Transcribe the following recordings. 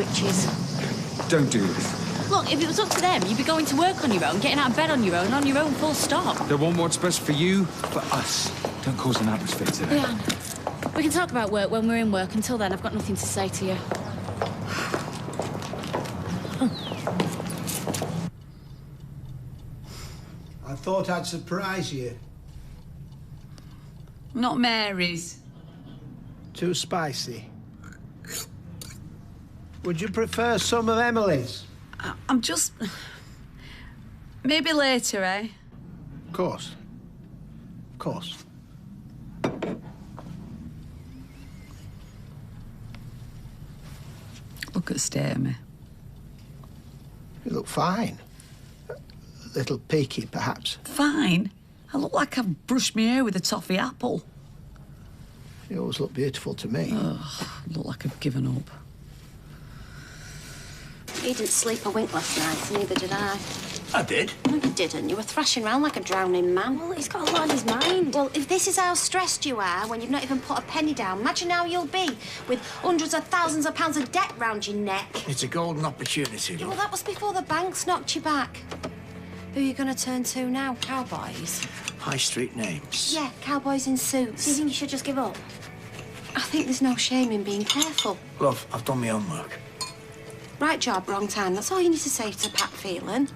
witches. Don't do this. Look, if it was up to them, you'd be going to work on your own, getting out of bed on your own, full stop. They want what's best for you, for us. Don't cause an atmosphere today. Yeah. We can talk about work when we're in work. Until then, I've got nothing to say to you. I thought I'd surprise you. Not Mary's. Too spicy. Would you prefer some of Emily's? I'm just... Maybe later, eh? Of course. Of course. Look at the state of me. You look fine. A little peaky, perhaps. Fine? I look like I've brushed my hair with a toffee apple. You always look beautiful to me. Ugh, look like I've given up. You didn't sleep a wink last night, neither did I. I did. No, you didn't. You were thrashing around like a drowning man. Well, he's got a lot on his mind. Well, if this is how stressed you are when you've not even put a penny down, imagine how you'll be with hundreds of thousands of pounds of debt round your neck. It's a golden opportunity, Yeah, look. well, that was before the banks knocked you back. Who are you going to turn to now? Cowboys? High street names. Yeah, cowboys in suits. Do you think you should just give up? I think there's no shame in being careful. Love, I've done my homework. Right job, wrong time. That's all you need to say to Pat Phelan.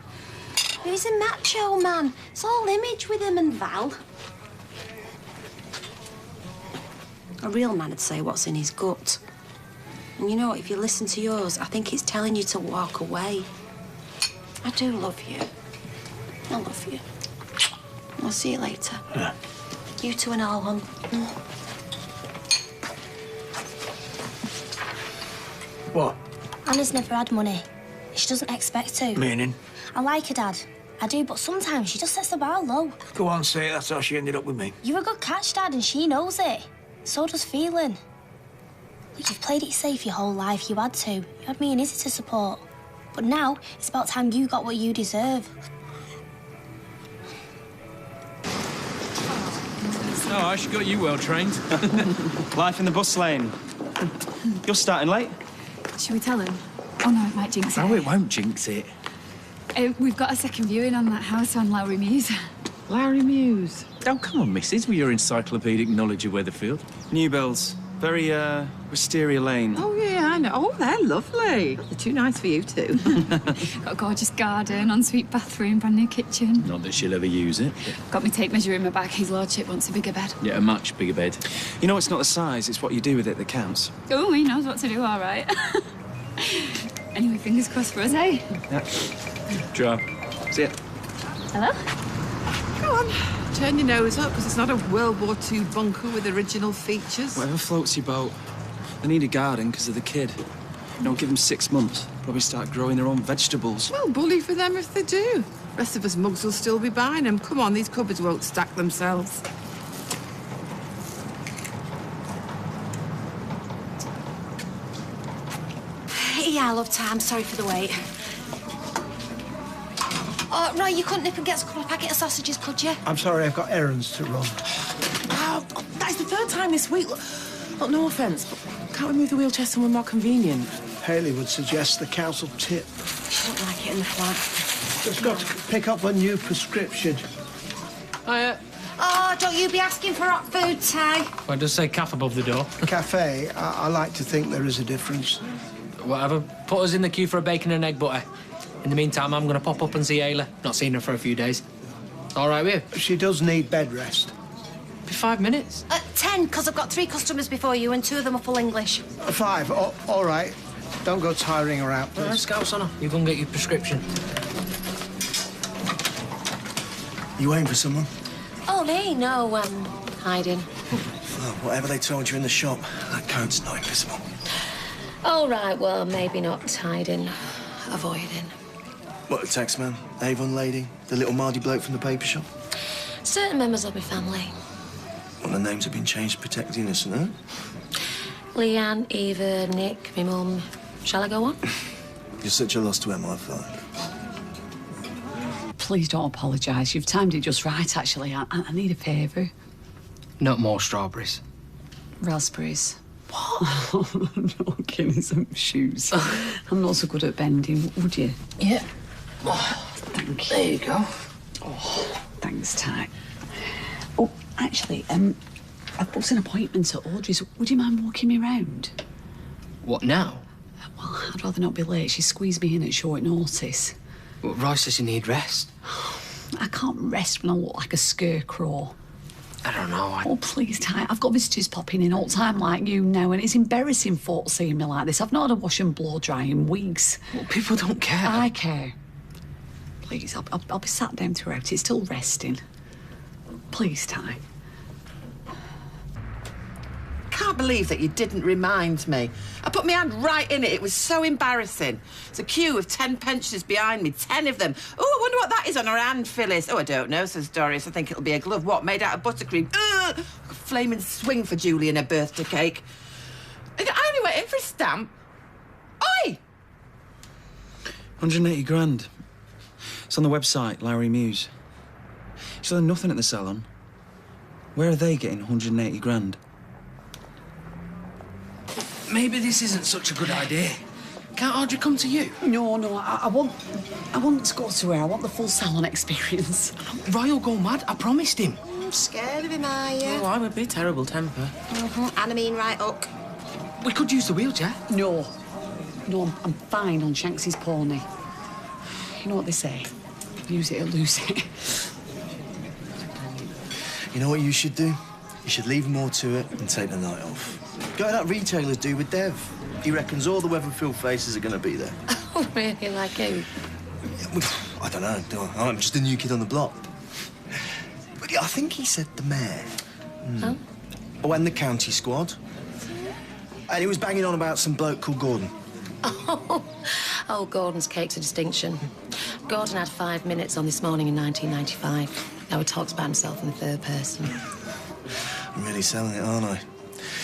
He's a macho man. It's all image with him and Val. A real man would say what's in his gut. And you know what, if you listen to yours, I think it's telling you to walk away. I do love you. I love you. I'll see you later. Yeah. You two and all, hon. What? Anna's never had money. She doesn't expect to. Meaning? I like her, Dad. I do, but sometimes she just sets the bar low. Go on, say it. That's how she ended up with me. You're a good catch, Dad, and she knows it. So does Phelan. Look, you've played it safe your whole life. You had to. You had me and Izzy to support. But now, it's about time you got what you deserve. Oh, she got you well trained. Life in the bus lane. You're starting late. Should we tell him? Oh, no, it might jinx it. Oh, it won't jinx it. We've got a second viewing on that house on Lowry Mews. Larry Muse. Oh, come on, missus, with your encyclopedic knowledge of Weatherfield. New builds. Very, Wisteria Lane. Oh, yeah, I know. Oh, they're lovely. They're too nice for you two. Got a gorgeous garden, ensuite bathroom, brand new kitchen. Not that she'll ever use it. Got me tape measure in my bag. His lordship wants a bigger bed. Yeah, a much bigger bed. You know, it's not the size, it's what you do with it that counts. Oh, he knows what to do, all right. Anyway, fingers crossed for us, eh? Yeah. Sure. See ya. Hello? Go on, turn your nose up, because it's not a World War II bunker with original features. Whatever floats your boat. They need a garden because of the kid. Don't give them 6 months. Probably start growing their own vegetables. Well, bully for them if they do. Rest of us mugs will still be buying them. Come on, these cupboards won't stack themselves. Yeah, love time. Sorry for the wait. Oh, Roy, you couldn't nip and get us a couple of packet of sausages, could you? I'm sorry, I've got errands to run. Wow, that is the third time this week. Look, no offence, but can't we move the wheelchair somewhere more convenient? Haley would suggest the council tip. She don't like it in the flat. Just got to pick up a new prescription. Oh, don't you be asking for hot food, Ty. Well, it does say calf above the door. Cafe, I like to think there is a difference. Whatever. Put us in the queue for a bacon and egg butter. In the meantime, I'm going to pop up and see Ayla. Not seen her for a few days. All right with you? She does need bed rest. Be 5 minutes. 10, because I've got 3 customers before you and 2 of them are full English. 5, all right. Don't go tiring her out, please. Scout's on her. You go and get your prescription. You waiting for someone? Oh, me? No, hiding. Well, whatever they told you in the shop, that coat's not invisible. All right, well, maybe not hiding, avoiding. What, the taxman, Avon lady, the little Mardy bloke from the paper shop? Certain members of my family. Well, the names have been changed to protect the innocent, huh? Leanne, Eva, Nick, my mum. Shall I go on? You're such a loss to MI5. Please don't apologise. You've timed it just right, actually. I need a favour. Not more strawberries. Raspberries. What? No, give me some shoes. I'm not so good at bending, would you? Yeah. Oh, thank you. There you go. Oh, thanks, Ty. Oh, actually, I've booked an appointment at Audrey's. Would you mind walking me round? What now? Well, I'd rather not be late. She squeezed me in at short notice. Well, Roy says you need rest. I can't rest when I look like a scarecrow. I don't know. Oh, please, Ty. I've got visitors popping in all the time like you now, and it's embarrassing folk seeing me like this. I've not had a wash and blow dry in weeks. Well, people don't care. I care. Please, I'll be sat down throughout. It's still resting. Please, Ty. Can't believe that you didn't remind me. I put my hand right in it. It was so embarrassing. It's a queue of 10 pensioners behind me, 10 of them. Oh, I wonder what that is on her hand, Phyllis. Oh, I don't know, says Doris. I think it'll be a glove. What, made out of buttercream? Ugh! A flaming swing for Julie and her birthday cake. And I only went in for a stamp. Oi! 180 grand. It's on the website, Lowry Muse. You're selling nothing at the salon. Where are they getting 180 grand? Maybe this isn't such a good idea. Can't Audrey come to you? No, I want to go to her. I want the full salon experience. Roy will go mad. I promised him. I'm scared of him, are you? Oh, I would be terrible temper. And I mean right up. We could use the wheelchair. No, I'm fine on Shanks's pony. You know what they say? Use it or lose it. You know what you should do? You should leave more to it and take the night off. Go to that retailer's do with Dev. He reckons all the Weatherfield faces are going to be there. Oh, really? Like who? I don't know. I'm just a new kid on the block. But I think he said the mayor. Huh? Oh, and the county squad. And he was banging on about some bloke called Gordon. Oh, Gordon's cake's a distinction. Gordon had 5 minutes on This Morning in 1995. Now he talks about himself in the third person. I'm really selling it, aren't I?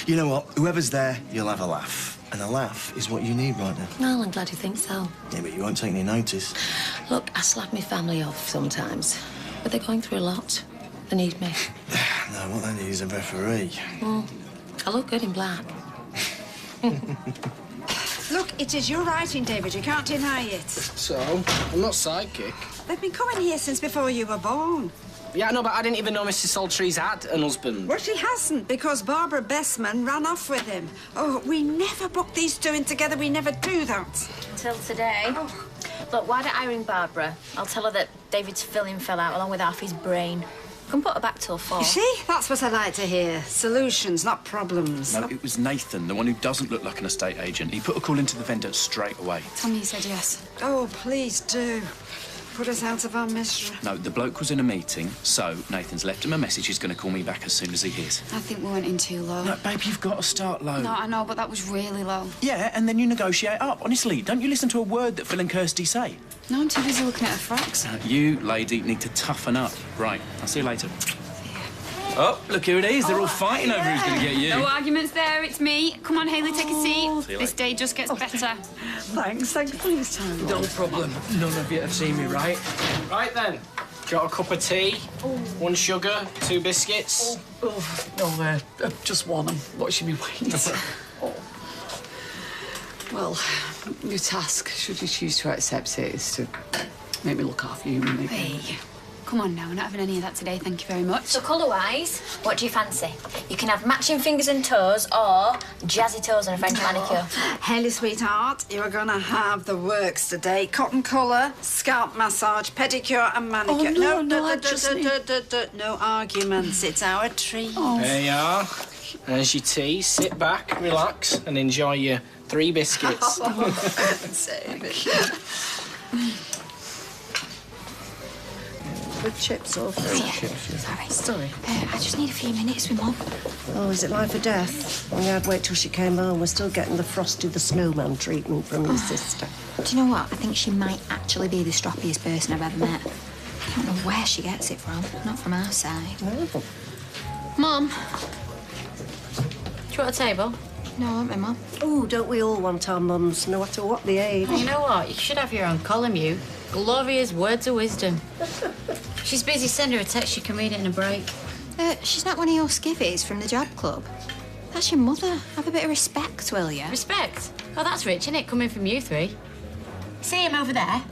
You know what? Whoever's there, you'll have a laugh. And a laugh is what you need right now. Well, I'm glad you think so. Yeah, but you won't take any notice. Look, I slag my family off sometimes, but they're going through a lot. They need me. No, what they need is a referee. I look good in black. Look, it is your writing, David. You can't deny it. So, I'm not psychic. They've been coming here since before you were born. Yeah, no, but I didn't even know Mrs. Saltrees had an husband. Well, she hasn't, because Barbara Bestman ran off with him. Oh, we never book these two in together. We never do that. Until today. Oh. Look, why don't I ring Barbara? I'll tell her that David's filling fell out along with half his brain. Can put her back till 4. You see? That's what I like to hear. Solutions, not problems. No, it was Nathan, the one who doesn't look like an estate agent. He put a call into the vendor straight away. Tommy said yes. Oh, please do. Put us out of our misery. No, the bloke was in a meeting, so Nathan's left him a message. He's going to call me back as soon as he hears. I think we went in too low. No, babe, you've got to start low. No, I know, but that was really low. Yeah, and then you negotiate up. Honestly, don't you listen to a word that Phil and Kirsty say? No, I'm too busy looking at her frocks. You, lady, need to toughen up. Right, I'll see you later. Oh, look who it is. They're all fighting over who's going to get you. No arguments there, it's me. Come on, Hayley, take a seat. This day just gets better. Thanks, please, Tom. No problem. None of you have seen me, right? Right then. Got a cup of tea, 1 sugar, 2 biscuits. No, just one. I'm watching me wait. Well, your task, should you choose to accept it, is to make me look after you. Hey, come on now, we're not having any of that today, thank you very much. So colour-wise, what do you fancy? You can have matching fingers and toes or jazzy toes and a French manicure. Haley, sweetheart, you are going to have the works today. Cotton colour, scalp massage, pedicure and manicure. Oh, No arguments. It's our treat. There you are. There's your tea. Sit back, relax, and enjoy your 3 biscuits. Save it. With chips or fruit? Sorry. I just need a few minutes with Mum. Oh, is it life or death? Yeah, I'd wait till she came home. We're still getting the Frosty the Snowman treatment from your sister. Do you know what? I think she might actually be the stroppiest person I've ever met. I don't know where she gets it from. Not from our side. No. Mum. Do you want a table? No, I want my mum. Oh, don't we all want our mums, no matter what the age? You know what? You should have your own column, you. Gloria's words of wisdom. She's busy. Send her a text. She can read it in a break. She's not one of your skivvies from the job club. That's your mother. Have a bit of respect, will you? Respect? Oh, that's rich, isn't it, coming from you three? See him over there?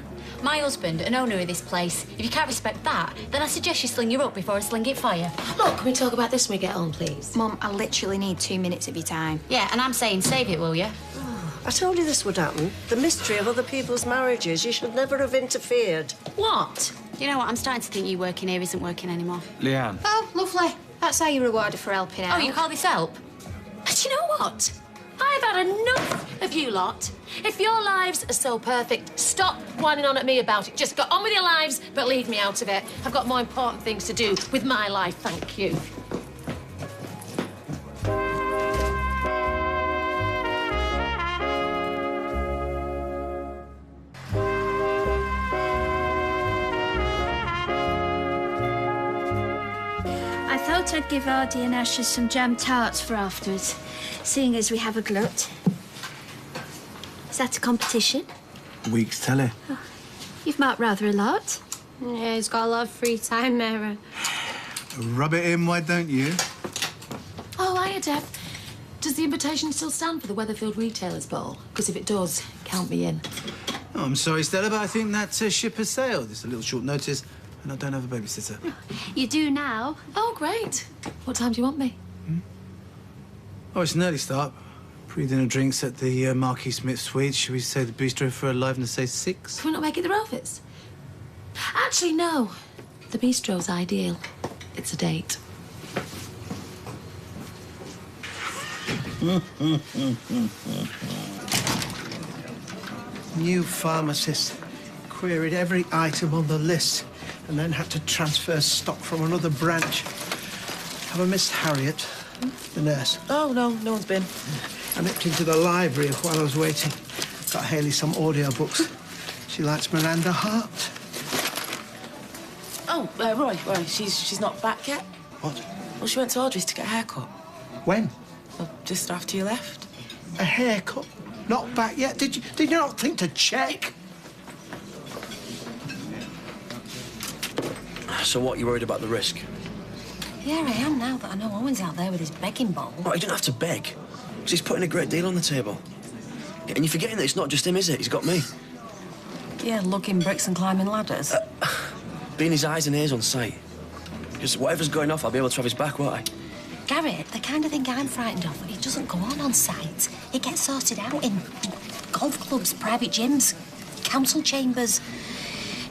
My husband, an owner of this place. If you can't respect that, then I suggest you sling your up before I sling it for you. Look, can we talk about this when we get home, please? Mum, I literally need 2 minutes of your time. Yeah, and I'm saying save it, will you? I told you this would happen. The mystery of other people's marriages. You should never have interfered. What? You know what? I'm starting to think you working here isn't working anymore. Leanne. Oh, lovely. That's how you reward her for helping out. Oh, you call this help? And you know what? I've had enough of you lot. If your lives are so perfect, stop whining on at me about it. Just go on with your lives, but leave me out of it. I've got more important things to do with my life, thank you. I thought I'd give Ardy and Asher some jam tarts for afterwards, seeing as we have a glut. Is that a competition? Week's telly. You've marked rather a lot. Yeah, he's got a lot of free time, Mara. Rub it in, why don't you? Oh, hiya, Deb. Does the invitation still stand for the Weatherfield Retailers Ball? Because if it does, count me in. Oh, I'm sorry, Stella, but I think that ship has sailed. It's a little short notice, and I don't have a babysitter. You do now. Oh, great. What time do you want me? Oh, it's an early start. Pre-dinner drinks at the Marquis Smith Suite. Should we say the bistro for aliveness, say 6? Can we not make it the Rovers? Actually, no. The bistro's ideal. It's a date. New pharmacist queried every item on the list and then had to transfer stock from another branch. Have I missed Harriet, the nurse? Oh, no, no one's been. I nipped into the library while I was waiting. Got Hayley some audiobooks. She likes Miranda Hart. Oh, Roy, she's not back yet. What? Well, she went to Audrey's to get a haircut. When? Well, just after you left. A haircut? Not back yet? Did you not think to check? So what, you worried about the risk? Yeah, I am now that I know Owen's out there with his begging bowl. Oh, he didn't have to beg. Because he's putting a great deal on the table. Yeah, and you're forgetting that it's not just him, is it? He's got me. Yeah, lugging bricks and climbing ladders. Being his eyes and ears on sight. Because whatever's going off, I'll be able to have his back, won't I? Garrett, the kind of thing I'm frightened of, it doesn't go on site. It gets sorted out in golf clubs, private gyms, council chambers.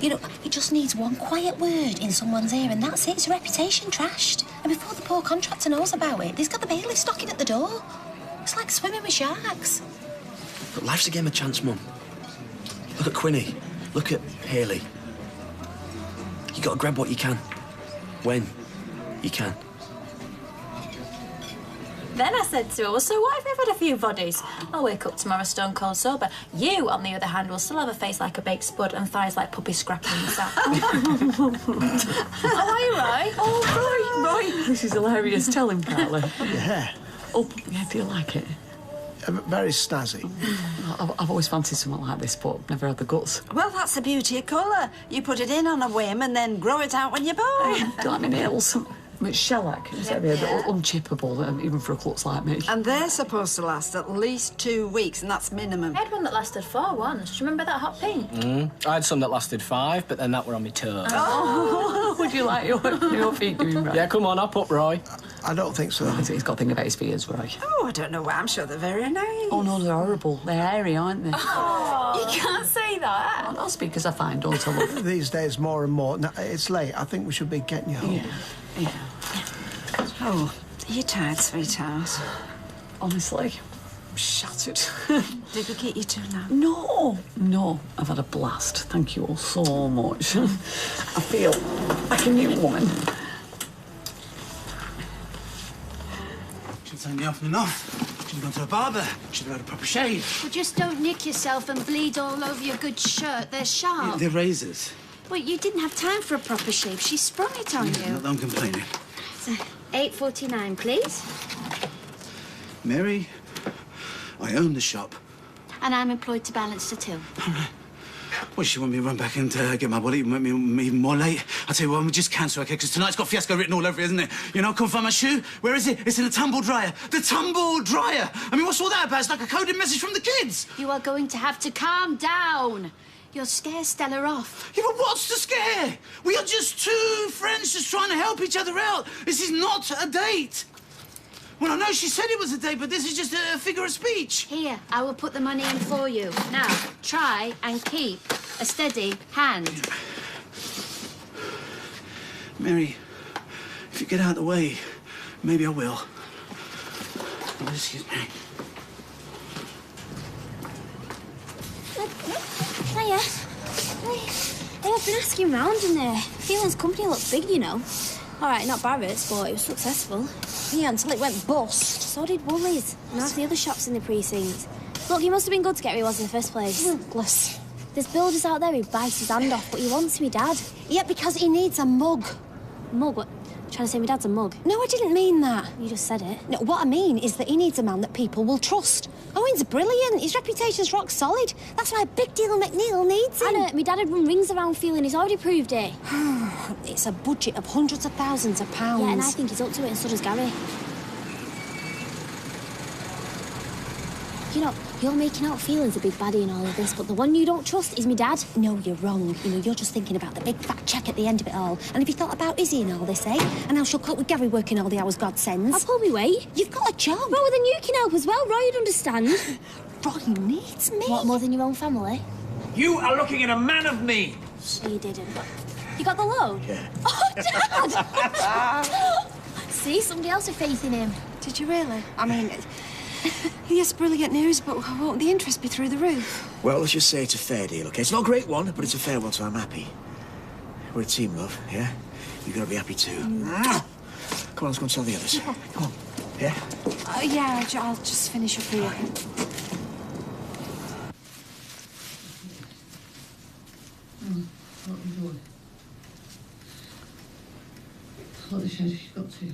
You know, it just needs one quiet word in someone's ear and that's it, it's a reputation trashed. And before the poor contractor knows about it, he's got the bailiff knocking at the door. It's like swimming with sharks. But life's a game of chance, Mum. Look at Quinny. Look at Hayley. You gotta grab what you can. When you can. Then I said to her, well, so what if I've had a few bodies? I'll wake up tomorrow stone cold sober. You, on the other hand, will still have a face like a baked spud and thighs like puppies scrapping in the sack. Oh, are you right? Oh, right. This is hilarious. Tell him, Carla. Yeah. Oh, yeah, do you like it? Very snazzy. I've always fancied something like this, but never had the guts. Well, that's the beauty of colour. You put it in on a whim and then grow it out when you're born. Do you like my nails? But shellac, they're unchippable, even for a klutz like me. And they're supposed to last at least 2 weeks, and that's minimum. I had one that lasted 4 once. Do you remember that hot pink? I had some that lasted 5, but then that were on my toes. Oh, would you like your feet doing right? Yeah, come on, up, Roy. I don't think so. He's got a thing about his fears, Roy. Oh, I don't know why. I'm sure they're very nice. Oh, no, they're horrible. They're hairy, aren't they? Oh, you can't say that. I'll speak as I find, don't I, love? These days, more and more. No, it's late. I think we should be getting you home. Yeah. Oh, are you tired, sweetheart? Honestly, I'm shattered. Did we get you too long? No, I've had a blast. Thank you all so much. I feel like a new woman. She's taken you often enough. She's gone to a barber. She's had a proper shave. Well, just don't nick yourself and bleed all over your good shirt. They're sharp. The razors. Well, you didn't have time for a proper shave. She sprung it on you. Not that I'm complaining. So, $8.49, please. Mary, I own the shop. And I'm employed to balance the till. All right. Well, she want me to run back and get my body, make me even more late. I'll tell you what, we'll just cancel, OK? Because tonight's got fiasco written all over it, isn't it? You know, couldn't find my shoe. Where is it? It's in the tumble dryer. The tumble dryer! I mean, what's all that about? It's like a coded message from the kids. You are going to have to calm down. You'll scare Stella off. Yeah, but what's to scare? We are just two friends just trying to help each other out. This is not a date. Well, I know she said it was a date, but this is just a figure of speech. Here, I will put the money in for you. Now, try and keep a steady hand. Mary, if you get out of the way, maybe I will. Oh, excuse me. Hiya. Hey, I've been asking round in there. Phelan's company looks big, you know. All right, not Barrett's, but it was successful. Yeah, until it went bust. So did Woolies and half the other shops in the precinct. Look, he must have been good to get where he was in the first place. Ruthless. There's builders out there who bites his hand off, but he wants me dad. Yeah, because he needs a mug. Mug? What? Trying to say my dad's a mug? No, I didn't mean that. You just said it. No, what I mean is that he needs a man that people will trust. Owen's brilliant. His reputation's rock solid. That's why Big Deal McNeil needs him. Anna, my dad had run rings around Phelan. He's already proved it. It's a budget of hundreds of thousands of pounds. Yeah, and I think he's up to it, and so does Gary. You know, you're making out Phelan's a big baddie in all of this, but the one you don't trust is me dad. No, you're wrong. You know, you're just thinking about the big fat cheque at the end of it all. And have you thought about Izzy and all this, eh? And how she'll cope with Gary working all the hours God sends? I'll pull me weight. You've got a job. Well, then you can help as well. Roy'd understand. Roy needs me. What, more than your own family? You are looking at a man of me. She didn't. You got the loan? Yeah. Oh, Dad! See, somebody else had faith in him. Did you really? I mean... Yes, brilliant news, but won't the interest be through the roof? Well, let's just say it's a fair deal, OK? It's not a great one, but it's a fair one, so I'm happy. We're a team, love, yeah? You've got to be happy too. Come on, let's go and tell the others. Yeah. Come on. Yeah? Yeah, I'll just finish up here. What are you doing? What the shed she's got to.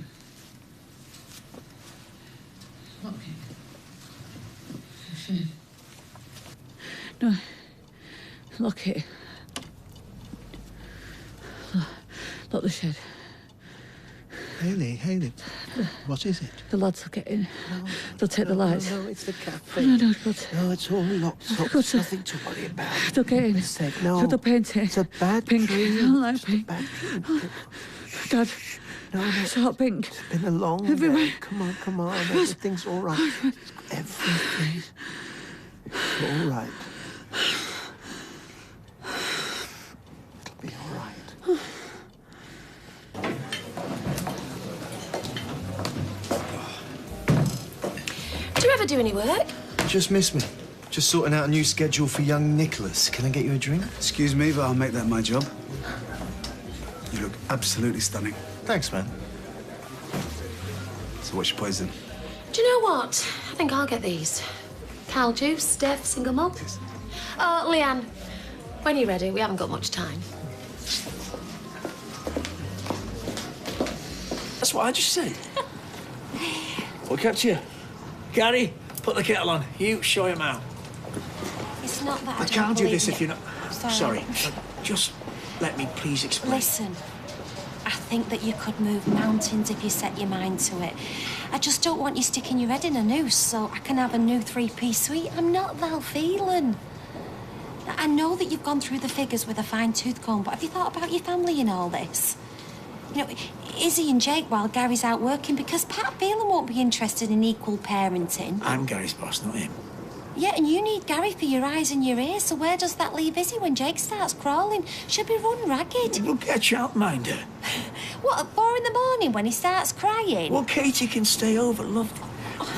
Lock it. Shed. No. Lock it. Lock the shed. Haley, what is it? The lads will get in. They'll take the lights. No, it's the cafe. No, good. No, it's all locked up. There's nothing to worry about. They'll get in. Mistake. No. They'll paint it. It's a bad pink. dream. I don't like It's pink. a bad dream. Dad. No, it's hot pink. It's been a long everywhere. day. Come on. Everything's all right. Everything's all right. It'll be all right. Do you ever do any work? Just missed me. Just sorting out a new schedule for young Nicholas. Can I get you a drink? Excuse me, but I'll make that my job. You look absolutely stunning. Thanks, man. So what's your poison? Do you know what? I think I'll get these. Cal juice, Dev, single malt. Leanne, when you're ready, we haven't got much time. That's what I just said. What kept you? Gary, put the kettle on. You show him out. It's not that I can't do this believe if you're not... Sorry. Just let me please explain. Listen, I think that you could move mountains if you set your mind to it. I just don't want you sticking your head in a noose so I can have a new three-piece suite. I'm not Val Phelan. I know that you've gone through the figures with a fine-tooth comb, but have you thought about your family in all this? You know, Izzy and Jake while Gary's out working, because Pat Phelan won't be interested in equal parenting. I'm Gary's boss, not him. Yeah, and you need Gary for your eyes and your ears, so where does that leave Izzy when Jake starts crawling? She'll be run ragged. We'll get a childminder. What, at 4 in the morning when he starts crying? Well, Katie can stay over, love.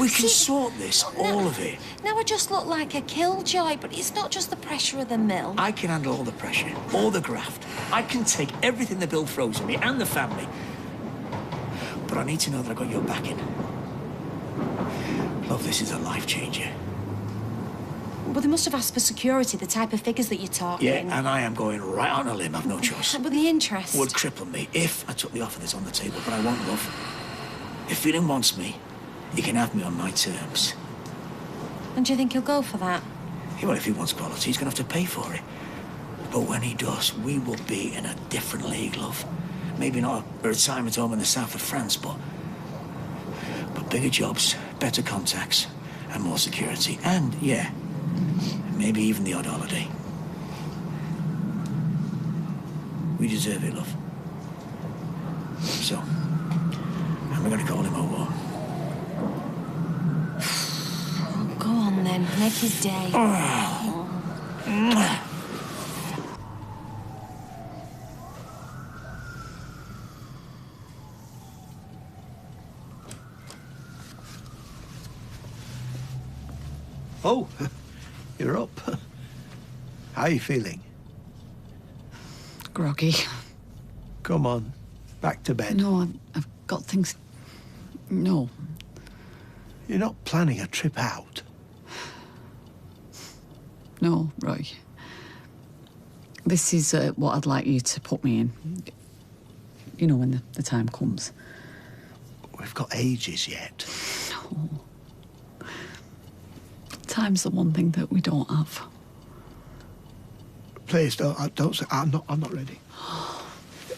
We can sort this, all of it. Now I just look like a killjoy, but it's not just the pressure of the mill. I can handle all the pressure, all the graft. I can take everything the bill throws at me and the family. But I need to know that I got your backing. Love, this is a life changer. Well, they must have asked for security, the type of figures that you're talking. Yeah, and I am going right on a limb. I've no choice. But the interest would cripple me if I took the offer that's on the table, but I won't, love. If Phelan wants me, he can have me on my terms. And do you think he'll go for that? Yeah, well, if he wants quality, he's going to have to pay for it. But when he does, we will be in a different league, love. Maybe not a retirement home in the south of France, but bigger jobs, better contacts, and more security. And, yeah, maybe even the odd holiday. We deserve it, love. So, I'm going to call him over. Go on then, make his day. Oh, you're up. How are you feeling? Groggy. Come on, back to bed. No, I've got things... No. You're not planning a trip out? No, Roy. This is what I'd like you to put me in. You know, when the time comes. We've got ages yet. No. Time's the one thing that we don't have. Please don't say, I'm not ready.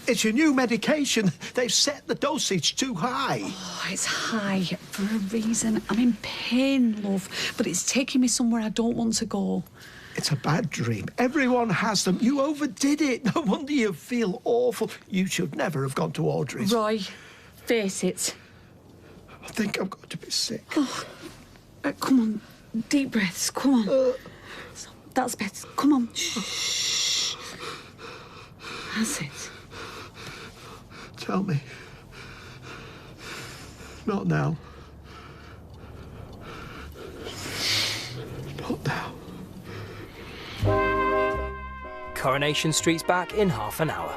It's your new medication. They've set the dosage too high. Oh, it's high for a reason. I'm in pain, love, but it's taking me somewhere I don't want to go. It's a bad dream. Everyone has them. You overdid it. No wonder you feel awful. You should never have gone to Audrey's. Roy, face it. I think I'm going to be sick. Oh, come on. Deep breaths. Come on. That's better. Come on. Shh. That's it. Tell me. Not now. Not now. Coronation Street's back in half an hour.